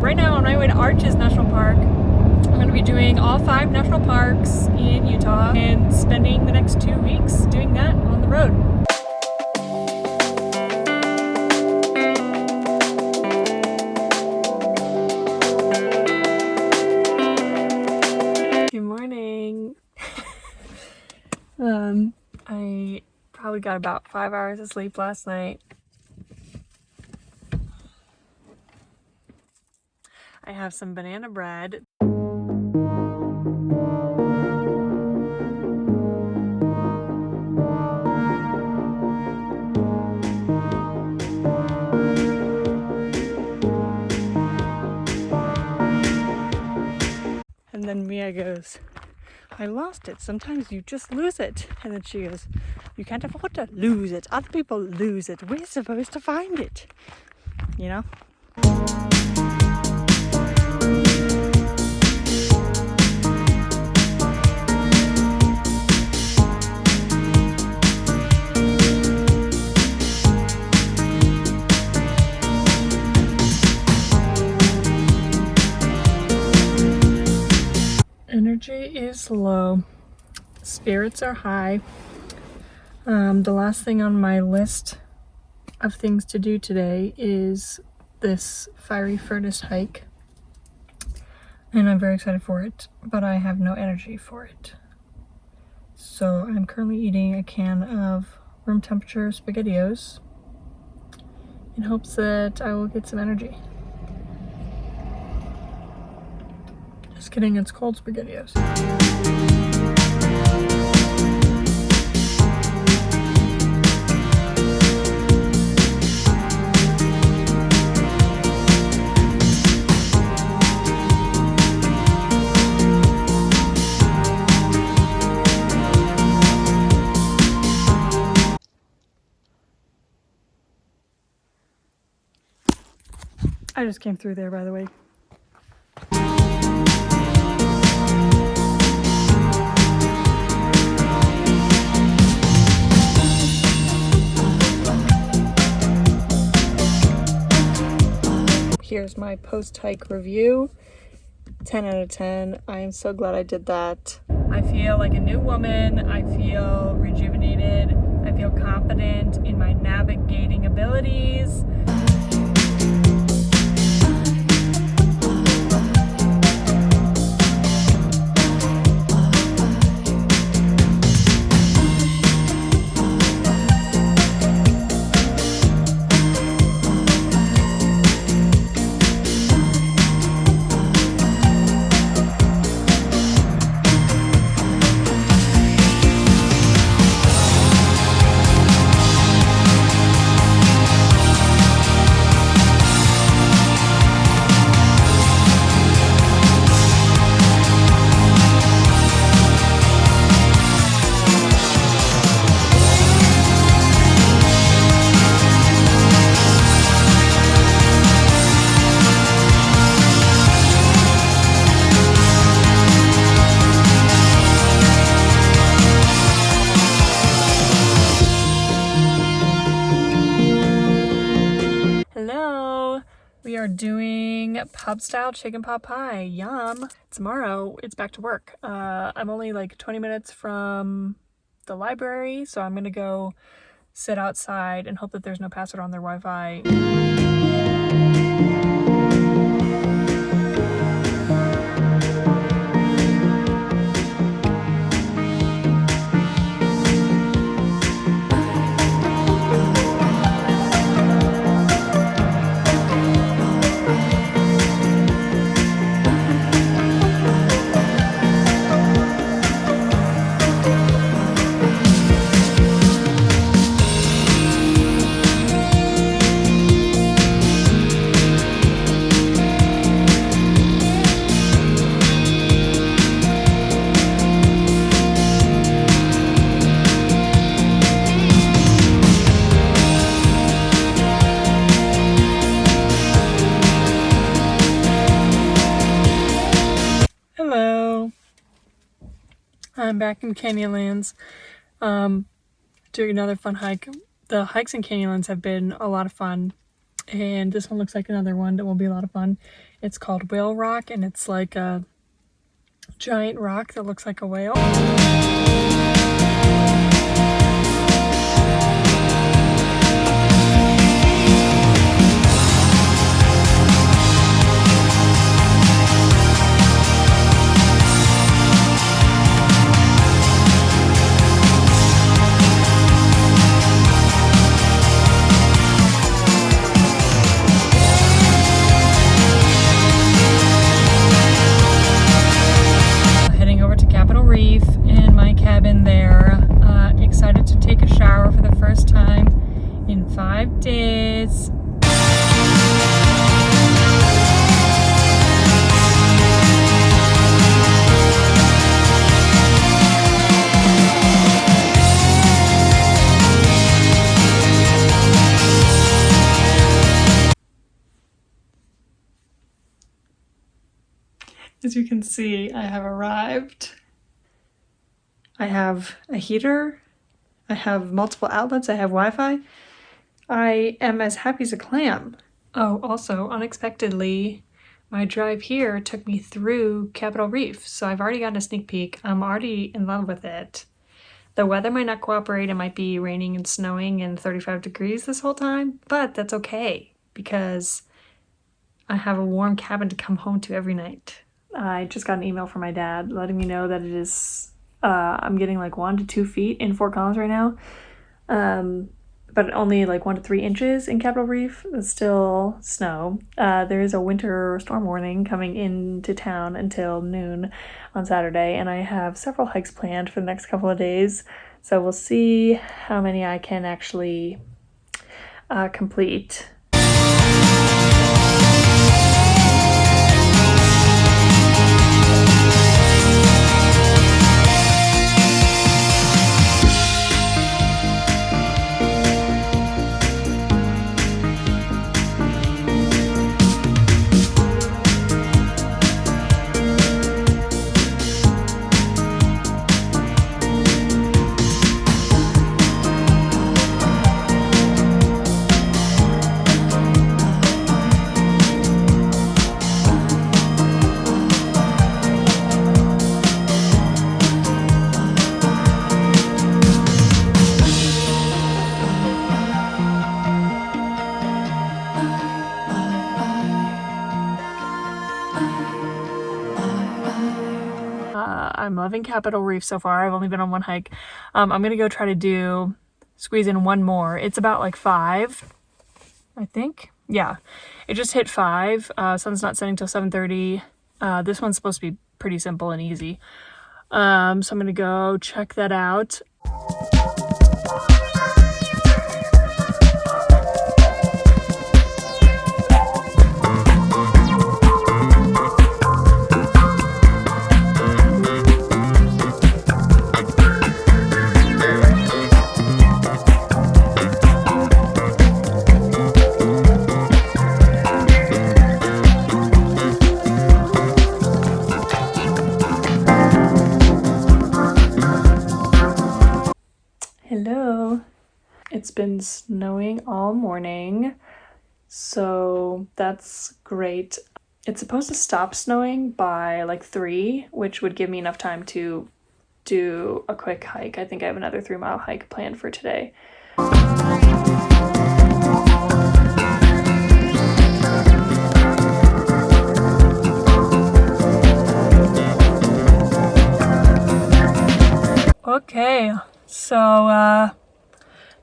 Right now on my way to Arches National Park. I'm going to be doing all 5 national parks in Utah and spending the next 2 weeks doing that on the road. Good morning. I probably got about 5 hours of sleep last night. I have some banana bread. And then Mia goes, I lost it. Sometimes you just lose it. And then she goes, you can't afford to lose it. Other people lose it. We're supposed to find it. You know? Energy is low. Spirits are high. The last thing on my list of things to do today is this fiery furnace hike. And I'm very excited for it, but I have no energy for it. So I'm currently eating a can of room temperature SpaghettiOs in hopes that I will get some energy. Just kidding, it's cold SpaghettiOs. I just came through there, by the way. Here's my post-hike review. 10 out of 10. I am so glad I did that. I feel like a new woman. I feel rejuvenated. I feel confident in my navigating abilities. Hello, we are doing pub style chicken pot pie. Yum. Tomorrow it's back to work. I'm only like 20 minutes from the library, so I'm gonna go sit outside and hope that there's no password on their Wi-Fi. I'm back in Canyonlands, doing another fun hike. The hikes in Canyonlands have been a lot of fun. And this one looks like another one that will be a lot of fun. It's called Whale Rock, and it's like a giant rock that looks like a whale. Reef in my cabin there. Excited to take a shower for the first time in 5 days. As you can see, I have arrived. I have a heater, I have multiple outlets, I have Wi-Fi. I am as happy as a clam. Oh, also, unexpectedly, my drive here took me through Capitol Reef, so I've already gotten a sneak peek. I'm already in love with it. The weather might not cooperate, it might be raining and snowing and 35 degrees this whole time, but that's okay, because I have a warm cabin to come home to every night. I just got an email from my dad letting me know that it is I'm getting like 1 to 2 feet in Fort Collins right now, but only like 1 to 3 inches in Capitol Reef. It's still snow. There is a winter storm warning coming into town until noon on Saturday, and I have several hikes planned for the next couple of days, so we'll see how many I can actually complete. I'm loving Capitol Reef so far. I've only been on one hike. I'm gonna go try to squeeze in one more. It's about like 5, I think. Yeah, it just hit 5. Sun's not setting till 7:30. This one's supposed to be pretty simple and easy. So I'm gonna go check that out. Hello. It's been snowing all morning, so that's great. It's supposed to stop snowing by like 3, which would give me enough time to do a quick hike. I think I have another 3-mile hike planned for today. Okay, so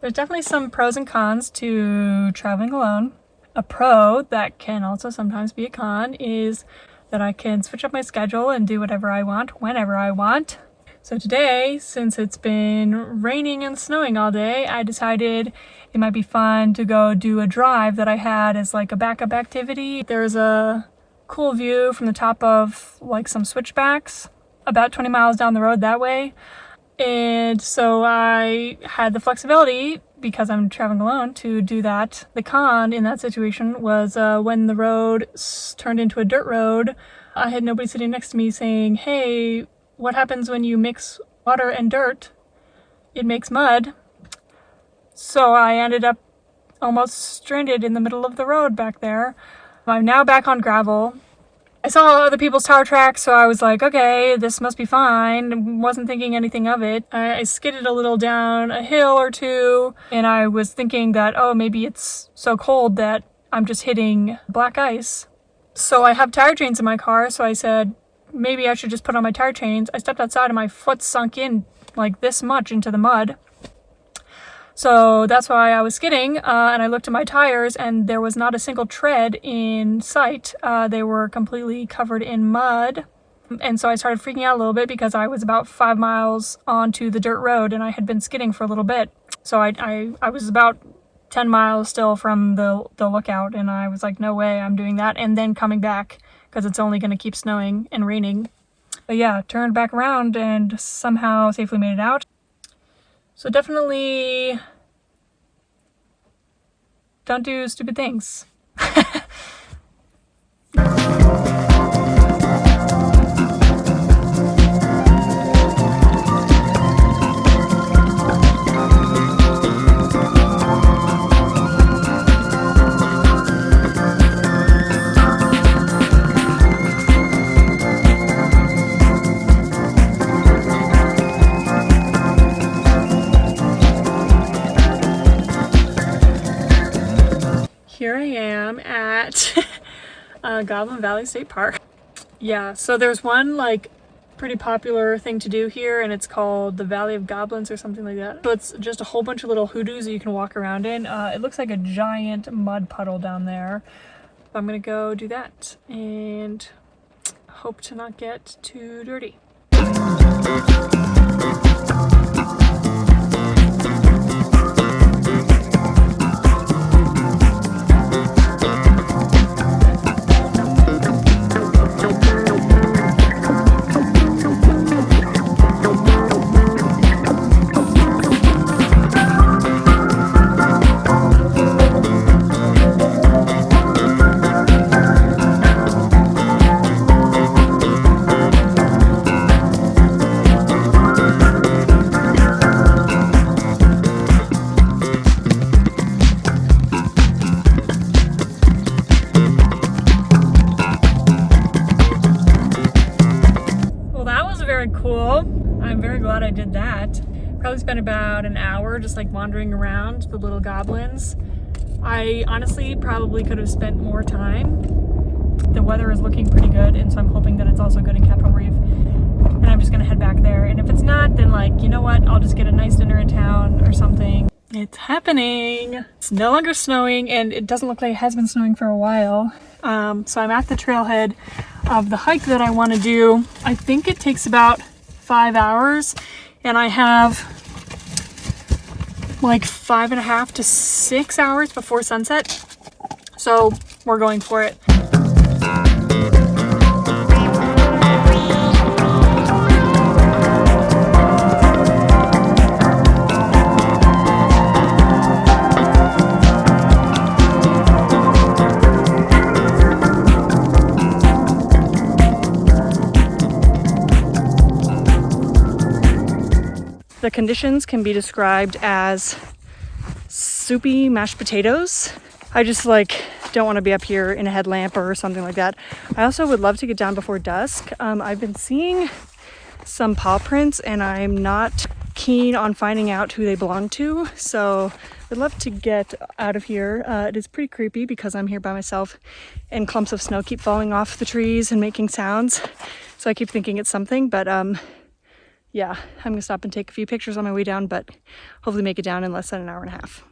there's definitely some pros and cons to traveling alone. A pro that can also sometimes be a con is that I can switch up my schedule and do whatever I want, whenever I want. So today, since it's been raining and snowing all day, I decided it might be fun to go do a drive that I had as like a backup activity. There's a cool view from the top of like some switchbacks about 20 miles down the road that way. And so I had the flexibility, because I'm traveling alone, to do that. The con in that situation was when the road turned into a dirt road, I had nobody sitting next to me saying, hey, what happens when you mix water and dirt? It makes mud. So I ended up almost stranded in the middle of the road back there. I'm now back on gravel. I saw other people's tire tracks, so I was like, okay, this must be fine. Wasn't thinking anything of it. I skidded a little down a hill or two, and I was thinking that, oh, maybe it's so cold that I'm just hitting black ice. So I have tire chains in my car, so I said, maybe I should just put on my tire chains. I stepped outside and my foot sunk in like this much into the mud. So that's why I was skidding, and I looked at my tires and there was not a single tread in sight. They were completely covered in mud. And so I started freaking out a little bit because I was about 5 miles onto the dirt road and I had been skidding for a little bit. So I was about 10 miles still from the lookout, and I was like, no way, I'm doing that. And then coming back because it's only going to keep snowing and raining. But yeah, turned back around and somehow safely made it out. So definitely don't do stupid things. Here I am at Goblin Valley State Park. Yeah, so there's one like pretty popular thing to do here, and it's called the Valley of Goblins or something like that. So it's just a whole bunch of little hoodoos that you can walk around in. It looks like a giant mud puddle down there. I'm gonna go do that and hope to not get too dirty. Very cool. I'm very glad I did that. Probably spent about an hour just like wandering around the little goblins. I honestly probably could have spent more time. The weather is looking pretty good, and so I'm hoping that it's also good in Capitol Reef. And I'm just gonna head back there. And if it's not, then like, you know what? I'll just get a nice dinner in town or something. It's happening. It's no longer snowing, and it doesn't look like it has been snowing for a while. So I'm at the trailhead of the hike that I want to do. I think it takes about 5 hours, and I have like 5.5 to 6 hours before sunset. So we're going for it. The conditions can be described as soupy mashed potatoes. I just like don't want to be up here in a headlamp or something like that. I also would love to get down before dusk. I've been seeing some paw prints, and I'm not keen on finding out who they belong to. So I'd love to get out of here. It is pretty creepy because I'm here by myself and clumps of snow keep falling off the trees and making sounds. So I keep thinking it's something, but yeah, I'm gonna stop and take a few pictures on my way down, but hopefully make it down in less than an hour and a half.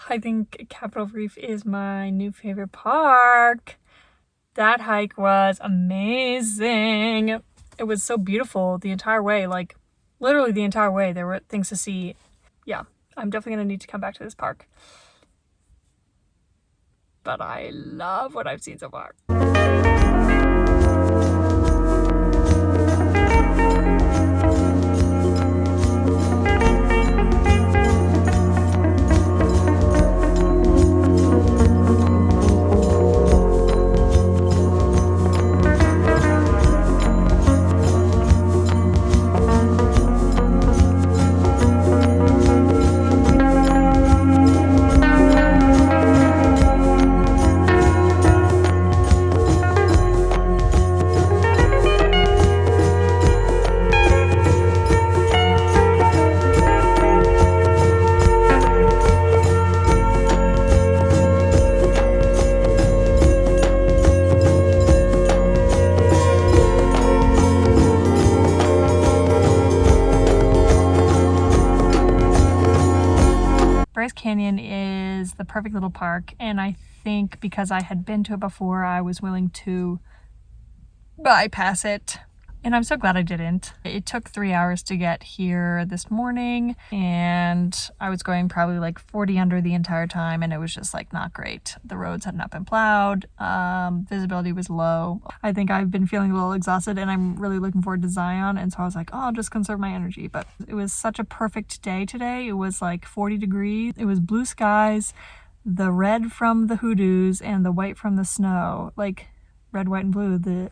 I think Capitol Reef is my new favorite park. That hike was amazing. It was so beautiful the entire way. Like, literally the entire way there were things to see. Yeah, I'm definitely gonna need to come back to this park. But I love what I've seen so far. Bryce Canyon is the perfect little park, and I think because I had been to it before, I was willing to bypass it. And I'm so glad I didn't. It took 3 hours to get here this morning, and I was going probably like 40 under the entire time, and it was just like not great. The roads had not been plowed, visibility was low. I think I've been feeling a little exhausted, and I'm really looking forward to Zion, and so I was like, oh, I'll just conserve my energy. But it was such a perfect day today. It was like 40 degrees. It was blue skies, the red from the hoodoos, and the white from the snow. Like, red, white, and blue, the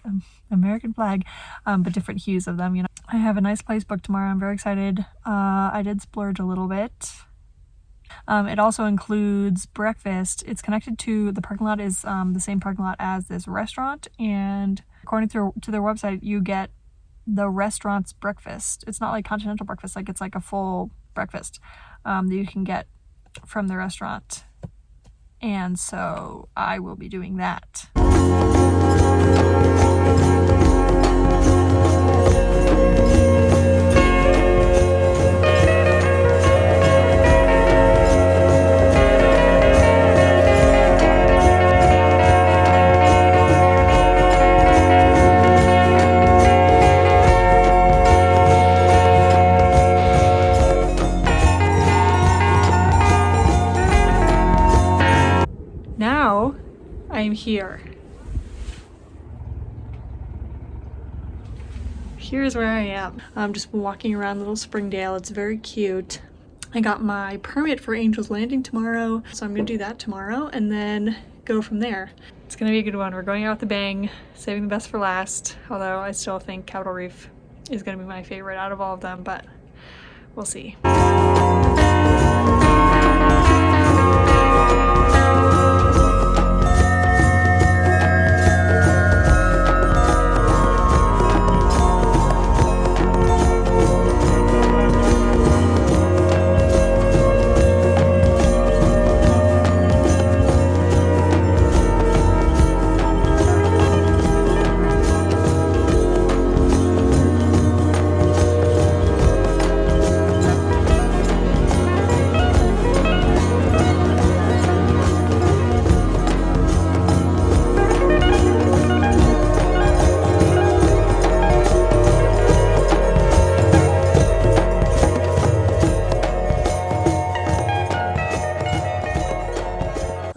American flag, but different hues of them, you know. I have a nice place booked tomorrow. I'm very excited. I did splurge a little bit. It also includes breakfast. It's connected to, the parking lot is the same parking lot as this restaurant, and according to their website, you get the restaurant's breakfast. It's not like continental breakfast, like it's like a full breakfast that you can get from the restaurant. And so I will be doing that. Now I'm here. Here's where I am. I'm just walking around Little Springdale. It's very cute. I got my permit for Angel's Landing tomorrow, so I'm gonna do that tomorrow and then go from there. It's gonna be a good one. We're going out with a bang, saving the best for last, although I still think Capitol Reef is gonna be my favorite out of all of them, but we'll see.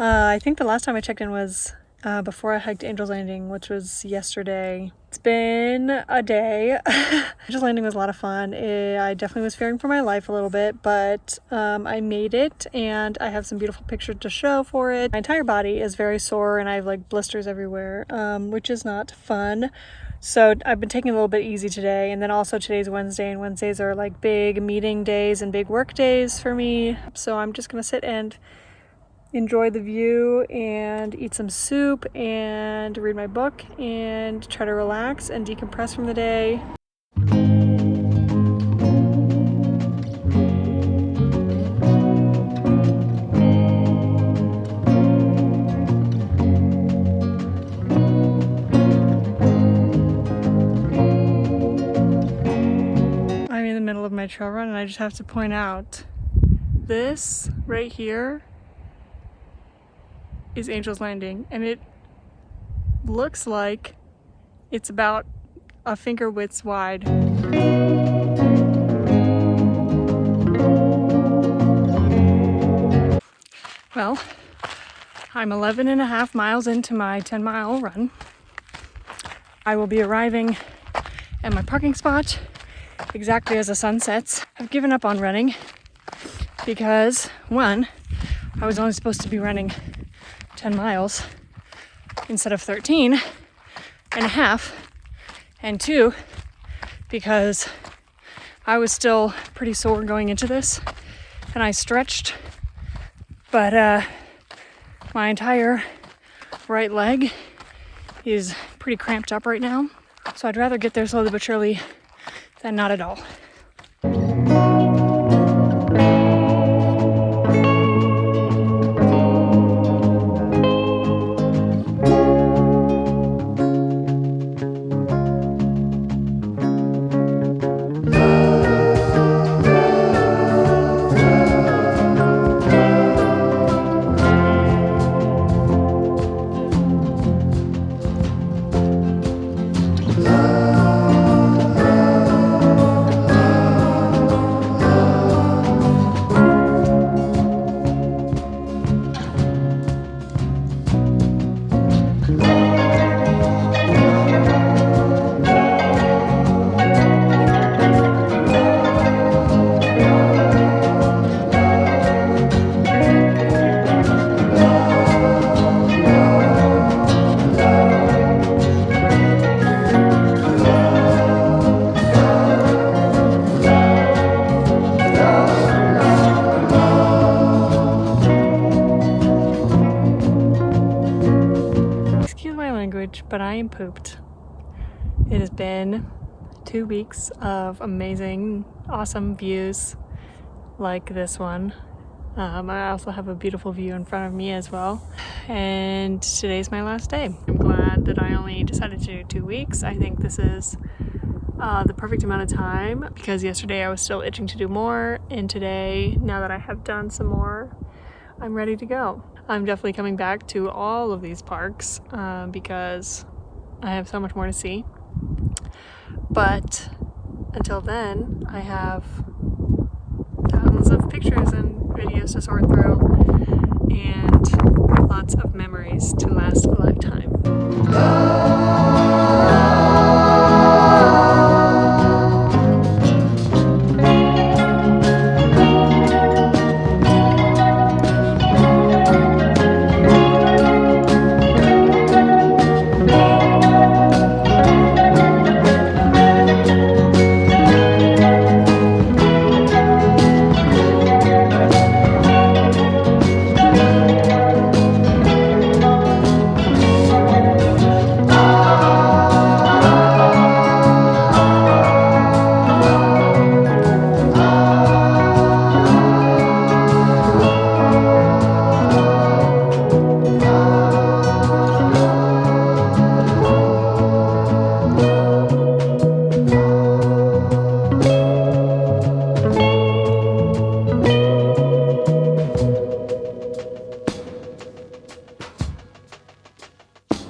I think the last time I checked in was before I hiked Angel's Landing, which was yesterday. It's been a day. Angel's Landing was a lot of fun. I definitely was fearing for my life a little bit, but I made it, and I have some beautiful pictures to show for it. My entire body is very sore, and I have like blisters everywhere, which is not fun. So I've been taking it a little bit easy today, and then also today's Wednesday, and Wednesdays are like big meeting days and big work days for me. So I'm just gonna sit and enjoy the view and eat some soup and read my book and try to relax and decompress from the day. I'm in the middle of my trail run, and I just have to point out this right here is Angel's Landing, and it looks like it's about a finger width wide. Well, I'm 11.5 miles into my 10-mile run. I will be arriving at my parking spot exactly as the sun sets. I've given up on running because, one, I was only supposed to be running 10 miles instead of 13.5, and two, because I was still pretty sore going into this, and I stretched, but my entire right leg is pretty cramped up right now, so I'd rather get there slowly but surely than not at all. But I am pooped. It has been 2 weeks of amazing, awesome views like this one. I also have a beautiful view in front of me as well. And today's my last day. I'm glad that I only decided to do 2 weeks. I think this is the perfect amount of time because yesterday I was still itching to do more, and today, now that I have done some more, I'm ready to go. I'm definitely coming back to all of these parks because I have so much more to see. But until then, I have thousands of pictures and videos to sort through and lots of memories to last a lifetime.